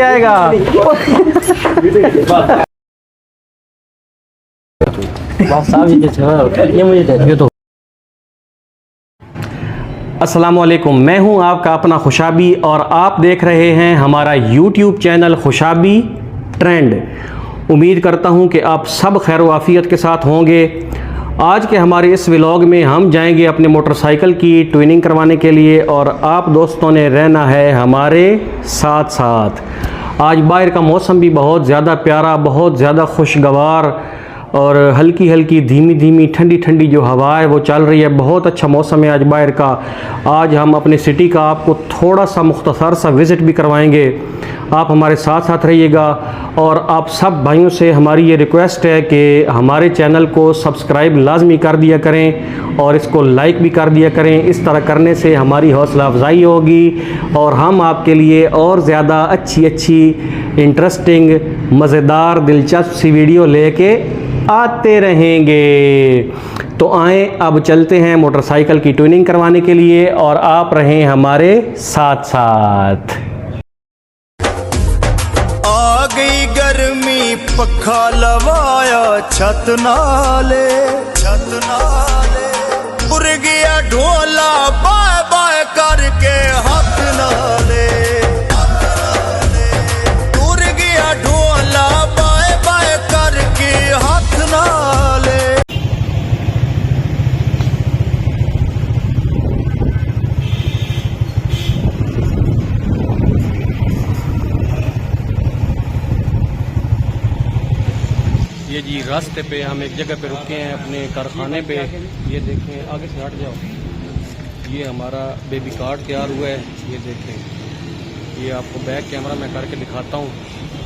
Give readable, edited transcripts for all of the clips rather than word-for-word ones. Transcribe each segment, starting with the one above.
आएगा। अस्सलामुअलैकुम, मैं हूं आपका अपना खुशाबी और आप देख रहे हैं हमारा YouTube चैनल खुशाबी ट्रेंड। उम्मीद करता हूं कि आप सब खैर वाफियत के साथ होंगे। आज के हमारे इस व्लॉग में हम जाएंगे अपने मोटरसाइकिल की ट्यूनिंग करवाने के लिए और आप दोस्तों ने रहना है हमारे साथ साथ। आज बाहर का मौसम भी बहुत ज़्यादा प्यारा, बहुत ज़्यादा खुशगवार और हल्की हल्की धीमी धीमी ठंडी ठंडी जो हवा है वो चल रही है। बहुत अच्छा मौसम है आज बाहर का। आज हम अपने सिटी का आपको थोड़ा सा मुख्तसर सा विज़िट भी करवाएंगे। आप हमारे साथ साथ रहिएगा और आप सब भाइयों से हमारी ये रिक्वेस्ट है कि हमारे चैनल को सब्सक्राइब लाजमी कर दिया करें और इसको लाइक भी कर दिया करें। इस तरह करने से हमारी हौसला अफजाई होगी और हम आपके लिए और ज़्यादा अच्छी अच्छी इंटरेस्टिंग मज़ेदार दिलचस्प सी वीडियो लेके आते रहेंगे। तो आए अब चलते हैं मोटरसाइकिल की ट्यूनिंग करवाने के लिए और आप रहें हमारे साथ साथ। आ गई गर्मी पखा लवाया छत नाले पुर गया ढोला बाय बाय करके हाथ नाले पुर गया ढोला बाय बाय करके हाथ नाले। ये जी रास्ते पे हम एक जगह पे रुके हैं अपने कारखाने पे। ये देखें, आगे से हट जाओ। ये हमारा बेबी कार्ड तैयार हुआ है। ये देखें, ये आपको बैक कैमरा में करके दिखाता हूँ।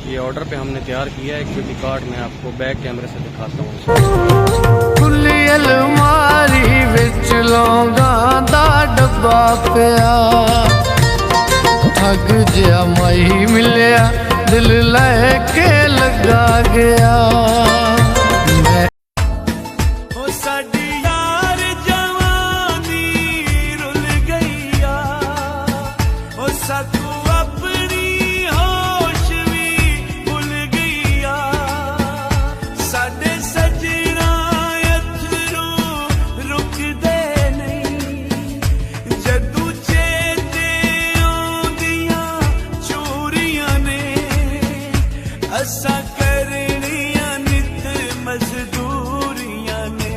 ये ऑर्डर पे हमने तैयार किया है एक बेबी कार्ड। मैं आपको बैक कैमरे से दिखाता हूँ। खुली अलमारी विच लौंगा दा डब्बा पिया, ठग जिहा माही मिलिया दिल लैके लगा गया। साडी यार जवानी रुल गईया ओ साकू अपनी होश भी भुल गईया। साडे सजना अथरू रुकदे नहीं जदू चेते आउंदियां चोरियां ने असा करनियां नित मजदूरियां ने।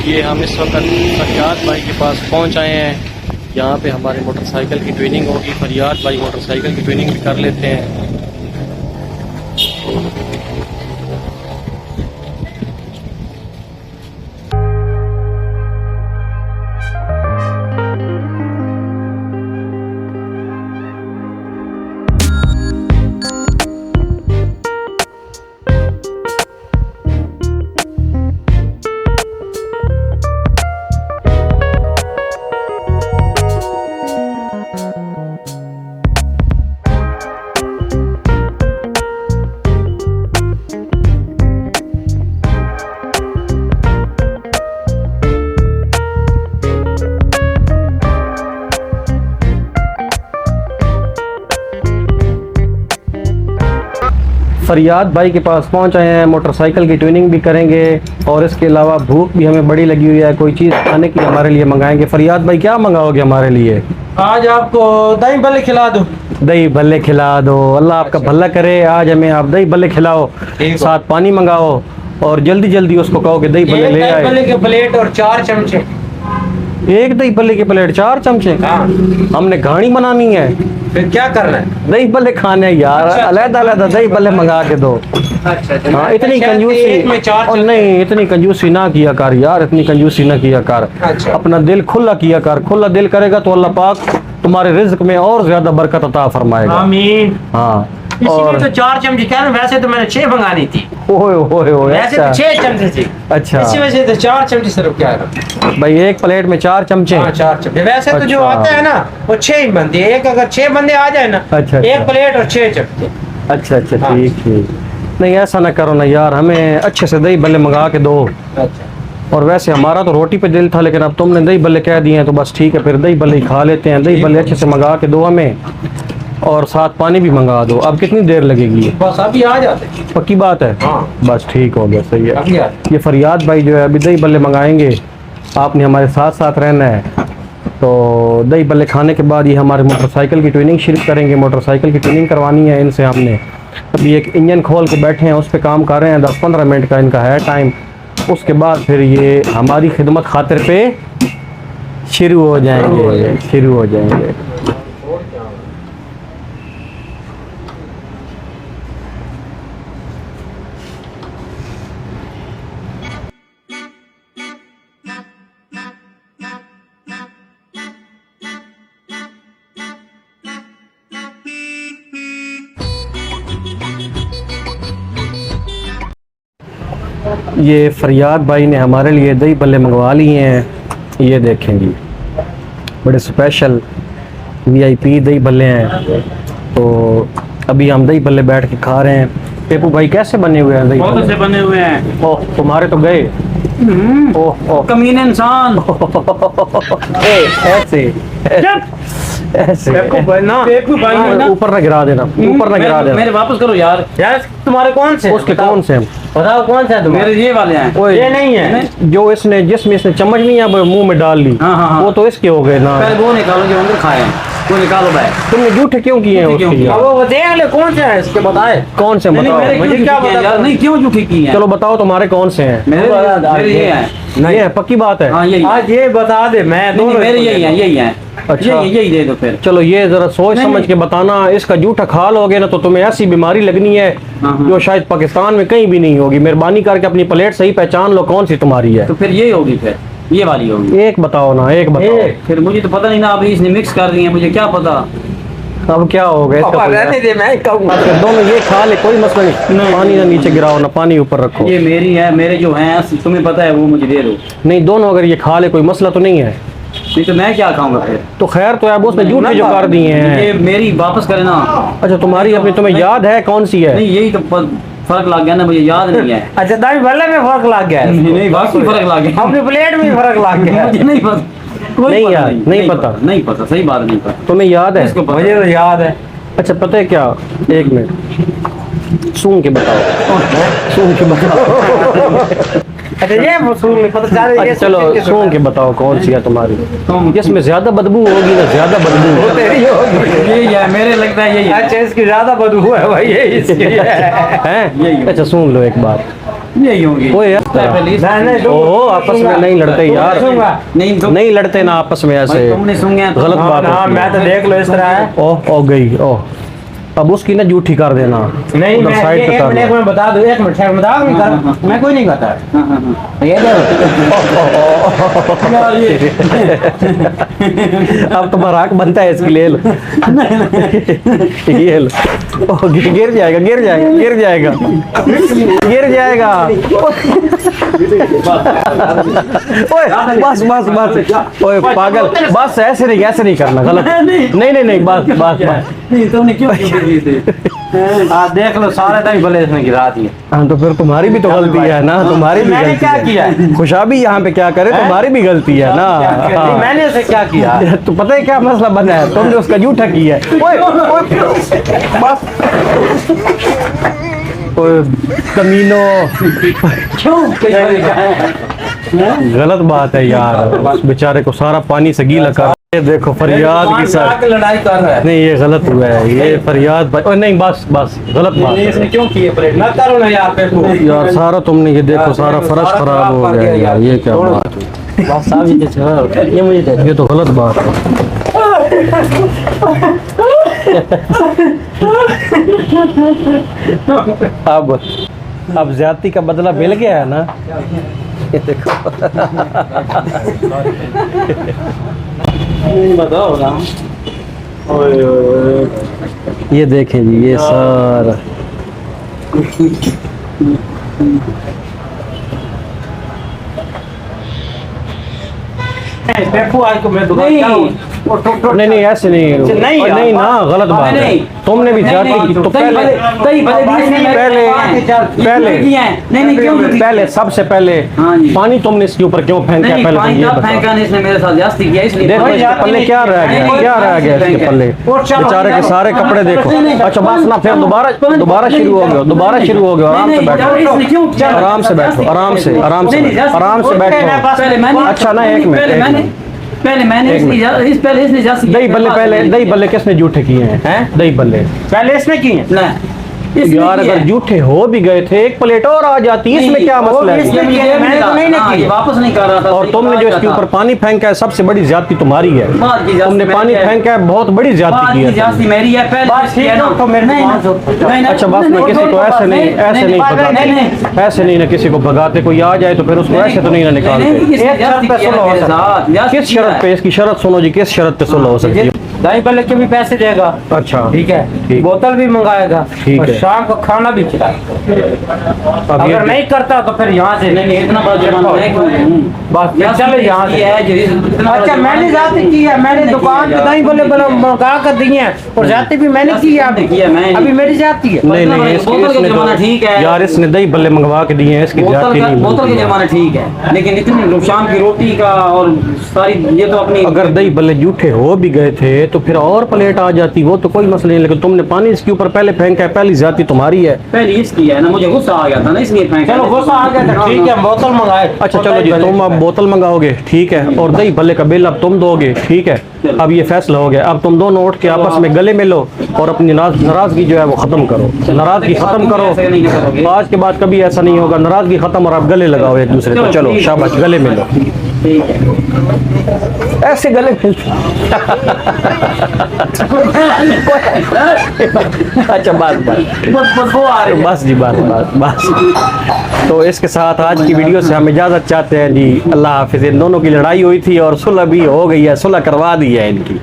ये हम इस वक्त सज्जाद भाई के पास पहुंच आए हैं। यहाँ पे हमारे मोटरसाइकिल की ट्रेनिंग होगी। फरियाद भाई मोटरसाइकिल की ट्रेनिंग भी कर लेते हैं। फरियाद भाई के पास पहुंच आए हैं, मोटरसाइकिल की ट्यूनिंग भी करेंगे और इसके अलावा भूख भी हमें बड़ी लगी हुई है, कोई चीज़ खाने की हमारे लिए मंगाएंगे। फरियाद भाई क्या मंगाओगे हमारे लिए? आज आपको दही भल्ले खिला दूं। दही भल्ले खिला दो, अल्लाह आपका भला करे। आज हमें आप दही भल्ले खिलाओ, साथ पानी मंगाओ और जल्दी जल्दी उसको कहो कि दही भल्ले ले दही आए। भल्ले के प्लेट और 4 चमचे। एक दही भल्ले की प्लेट 4 चमचे? हाँ। हमने घाणी बनानी है, फिर क्या करना है? दही भल्ले खाने हैं यार। अच्छा। अलग अलग दही भल्ले मंगा के दो। अच्छा हाँ, इतनी एक में 4 कंजूसी और नहीं, इतनी कंजूसी ना किया कर यार, इतनी कंजूसी ना किया कर। अच्छा। अपना दिल खुला किया कर, खुला दिल करेगा तो अल्लाह पाक तुम्हारे रिज्क में और ज्यादा बरकत अता फरमाएगा। आमीन। हाँ। इसीलिए तो 4 चमचे क्या, वैसे तो मैंने 6 मंगानी थी। ओए ओए ओए, वैसे तो अच्छा 6 चमचे थी। अच्छा। इसी वजह से 4 चमचे सिर्फ क्या है भाई एक प्लेट में 4 चमचे? हाँ 4 चमचे। वैसे तो जो अच्छा। आता है ना वो 6 ही बनती है। एक अगर 6 बंदे आ जाए ना, अच्छा, एक अच्छा। प्लेट और 6 चमचे। अच्छा अच्छा, हाँ। ठीक ठीक। नहीं ऐसा ना करो ना यार, हमें अच्छे से दही भल्ले मंगा के दो। अच्छा। और वैसे हमारा तो रोटी पे दिल था, लेकिन अब तुमने दही भल्ले कह दिए हैं तो बस ठीक है, फिर दही भल्ले ही खा लेते हैं। दही भल्ले अच्छे से मंगा के दो हमें और साथ पानी भी मंगा दो। अब कितनी देर लगेगी? बस अभी आ जाते। पक्की बात है? हाँ। बस ठीक हो गया, सही है। अभी आते। ये फरियाद भाई जो है अभी दही भल्ले मंगाएंगे, आपने हमारे साथ साथ रहना है। तो दही भल्ले खाने के बाद ये हमारे मोटरसाइकिल की ट्यूनिंग शुरू करेंगे। मोटरसाइकिल की ट्यूनिंग करवानी है इनसे हमने। अभी एक इंजन खोल के बैठे हैं, उस पर काम कर रहे हैं। 10-15 मिनट का इनका है टाइम। उसके बाद फिर ये हमारी खिदमत खातिर पे शुरू हो जाएंगे, शुरू हो जाएंगे। ये फरियाद भाई ने हमारे लिए दही भल्ले मंगवा लिए हैं। ये देखें जी, बड़े स्पेशल VIP दही भल्ले हैं। तो अभी हम दही भल्ले बैठ के खा रहे हैं। पेपू भाई कैसे बने हुए हैं दही बहुत भल्ले? अच्छे बने हुए हैं। ओह, तुम्हारे तो गए। ओह ओह, कमीने इंसान। ऐसे ऐसे पेपू भाई ना ऊपर ना गिरा देना, ऊपर ना गिरा मेरे देना। वापस करो यार। यार तुम्हारे कौन से? उसके कौन से हैं? बताओ कौन सा है तुम्हारे? मेरे ये वाले हैं। ओए, ये नहीं है। जो इसने जिसमें इसने चम्मच नहीं है वो मुंह में डाल ली, हाँ, हाँ, हाँ। वो तो इसके हो गए ना। पहले वो निकालो जो अंदर खाए हैं, वो निकालो भाई। तुमने झूठे क्यों किए हैं झूठे क्यों उसके किए? यार? अब वो देख ले कौन सा है इसके, बताए। कौन से नहीं, बताओ? मेरे मुझे क्यों क्या झूठी किए पता? यार? नहीं, क्यों झूठी की है? चलो बताओ तुम्हारे कौन से हैं? मेरे ये हैं। ये है, पक्की बात है। हाँ यही। आज ये बता दे, मैं नहीं, दोनों मेरे यही हैं, यही हैं। अच्छा। यही दे दो फिर। चलो ये जरा सोच नहीं, समझ नहीं। के बताना। इसका झूठा खा लोगे ना तो तुम्हें ऐसी बीमारी लगनी है हाँ, हाँ। जो शायद पाकिस्तान में कहीं भी नहीं होगी। मेहरबानी करके अपनी प्लेट सही पहचान लो कौन सी तुम्हारी है। तो फिर यही होगी, फिर ये वाली होगी। एक बताओ ना, एक बताओ। फिर मुझे तो पता नहीं ना, अभी इसने मिक्स कर दिए, मुझे क्या पता। अब क्या हो गया इसका? पापा कोई- रहने दे, मैं कहूँगा। अच्छा, दोनों ये खा ले, कोई मसला नहीं। पानी ना नीचे गिराओ ना, पानी ऊपर रखो। ये मेरी है, मेरे जो हैं तुम्हें पता है, वो मुझे दे दो। नहीं, दोनों अगर ये खा ले कोई मसला तो नहीं है। नहीं तो मैं क्या खाऊंगा फिर? तो खैर तो अब उसने झूठे जो कर दिए हैं। ये मेरी वापस करे ना। अच्छा, तुम्हारी अपनी तुम्हें याद है कौन सी है? नहीं, यही तो फर्क लग गया ना, मुझे याद नहीं है। अच्छा दही भल्ले में फर्क लग गया है। नहीं, वाकई फर्क लग गया। अपनी प्लेट में ही फर्क लग गया है। मुझे नहीं पता, कोई नहीं पता यार, नहीं पता। नहीं पता, सही बात नहीं पता। तुम्हें याद है? इसको पता। मुझे तो याद है। अच्छा पता है क्या, एक मिनट सूंघ के बताओ, सूंघ के बताओ। अच्छा ये वसूल नहीं पता चल अच्छा चलो सूंघ के बताओ कौन सी है तुम्हारी। जिसमें ज्यादा बदबू होगी ना, ज्यादा बदबू। तेरी होगी। यही है, मेरे लगता है यही है। अच्छा इसकी ज्यादा बदबू है भाई, ये इसकी है। हैं? यही है। अच्छा सूंघ लो एक बार। यही होंगी। ओए यार ओहो आपस में नहीं लड़ते यार, नहीं तो नहीं लड़ते ना आपस में ऐसे, तुमने सुने तो गलत बात हाँ, होती है। मैं तो देख लो इस तरह है। ओ गई ओ, अब उसकी ना जूठी कर देना, नहीं उधर मैं साइड पे एक कर मिनट लो। में बता दो, एक मिनट शायद मजाक नहीं कर, मैं कोई नहीं करता। ये अब तुम्हारा हक बनता है इसके लिए। ये लो। ओ, गिर जाएगा गिर जाएगा गिर जाएगा गिर जाएगा। ओए बस बस बस, ओए पागल, बस ऐसे नहीं करना, गलत। नहीं बस बस बस। नहीं तुमने क्यों दी थी? आप देख लो सारे टाइम भले इसने गिरा दिए। हाँ तो फिर तुम्हारी भी तो गलती है ना, तुम्हारी भी मैंने गलती क्या है। किया है? खुशाबी यहाँ पे क्या करे, तुम्हारी भी गलती है ना। नहीं, हाँ। मैंने उसे क्या किया? तो पता है क्या मसला बना है, तुमने उसका जूठा किया है। ओए बस ओए कमीनो, गलत बात है यार, बेचारे को सारा पानी से गीला कर। ये देखो फरियाद की साथ लड़ाई कर रहा है। नहीं, ये गलत हुआ है, ये फरियाद ओए नहीं बस बस गलत बात है। इसने क्यों किए परेड ना करो ना यार पे तू। यार सारा तुमने ये देखो सारा फर्श खराब हो गया यार, ये क्या बात है, बस साहब ये मुझे दे। ये तो गलत बात है। अब ज्यादती का बदला मिल गया है ना। ये देखो बताओ ना। ये देखें जी, ये सारा देखो आज को मैं दुकान जाऊँ। नहीं ऐसे नहीं, नहीं यार, नहीं ना, गलत बात है। नहीं। तुमने भी ज्यादती की तो पहले नहीं क्यों पहले सबसे पहले हाँ जी। पानी तुमने इसके ऊपर क्यों फेंका नहीं पहले तो पानी ये तब बताओ। फेंका नहीं, इसने मेरे साथ जास्ती किया इसलिए। देखो पानी इसके जाती पल्ले नहीं। क्या रह गया, नहीं, क्या रह गया इसके फेंका। पल्ले, बेचारे के सारे कपड़े देखो। अच्छा बस ना, फिर दोबारा शुरू हो गया, दोबारा शुरू हो गया। आराम से बैठो, आराम से बैठो, आराम से बैठो। पहले मैंने अच्छा ना, एक मिनट पहले इसने जास्ती दही बल्ले, पहले दही बल्ले किसने जूठे किए हैं? दही बल्ले पहले इसने किए। यार अगर जूठे हो भी गए थे एक प्लेट और आ जाती, इसमें क्या मसला है? मैंने तो नहीं किया। वापस नहीं कर रहा था। और तुमने जो इसके ऊपर पानी फेंका है सबसे बड़ी ज्यादती तुम्हारी है। तुमने पानी फेंका है, बहुत बड़ी ज्यादती की है जास्ती मेरी है। बस ठीक है, तो मेरे नहीं अच्छा बस मैं किसी को ऐसे नहीं भगाते, ऐसे नहीं ना किसी को भगाते, कोई आ जाए तो फिर उसको ऐसे तो नहीं ना निकालते। किस शर्त पे, इसकी शर्त सुनो जी, किस शर्त पे सुलह हो सकती है? दही बल्ले के भी पैसे देगा, अच्छा ठीक है, ठीक। बोतल भी मंगाएगा, ठीक और है। शाम को खाना भी खिलाएगा। अब ये अगर नहीं करता तो फिर यहाँ से नहीं इतना बड़ा जुर्माना बस चले यहाँ से। अच्छा मैंने जाती की है, मैंने दुकान पे दही बल्ले मंगा कर दिए हैं, और जाती भी मैंने की है। अभी मेरी जाती है। नहीं बोतल का जुर्माना ठीक है यार, इसने दही बल्ले मंगवा के दिए हैं, इसकी ज्यादती नहीं बोतल का बनती। जुर्माना ठीक है, लेकिन इतनी शाम की रोटी का और सारी ये तो अपनी अगर दही बल्ले जूठे हो भी गए थे तो फिर और प्लेट आ जाती, वो तो कोई मसला नहीं, लेकिन तुमने पानी इसके ऊपर पहले फेंका है, पहली ज्यादती तुम्हारी है। पहले इसकी है ना, मुझे गुस्सा आ गया था ना इसलिए फेंका। चलो गुस्सा आ गया था, ठीक है बोतल मंगाए। अच्छा चलो जी, तुम अब बोतल मंगाओगे ठीक है, और दही भल्ले का बिल अब तुम दोगे ठीक है। अब ये फैसला हो गया, अब तुम दोनों उठ के आपस में गले मिलो और अपनी नाराजगी जो है वो खत्म करो, नाराजगी खत्म करो। आज के बाद कभी ऐसा नहीं होगा, नाराजगी खत्म और आप गले लगाओ एक दूसरे को। चलो शाबाश, गले मिलो, ऐसे गले मिल। अच्छा बस जी, बस। तो इसके साथ आज की वीडियो से हम इजाजत चाहते हैं जी। अल्लाह हाफिज़। इन दोनों की लड़ाई हुई थी और सुलह भी हो गई है, सुलह करवा दी है इनकी।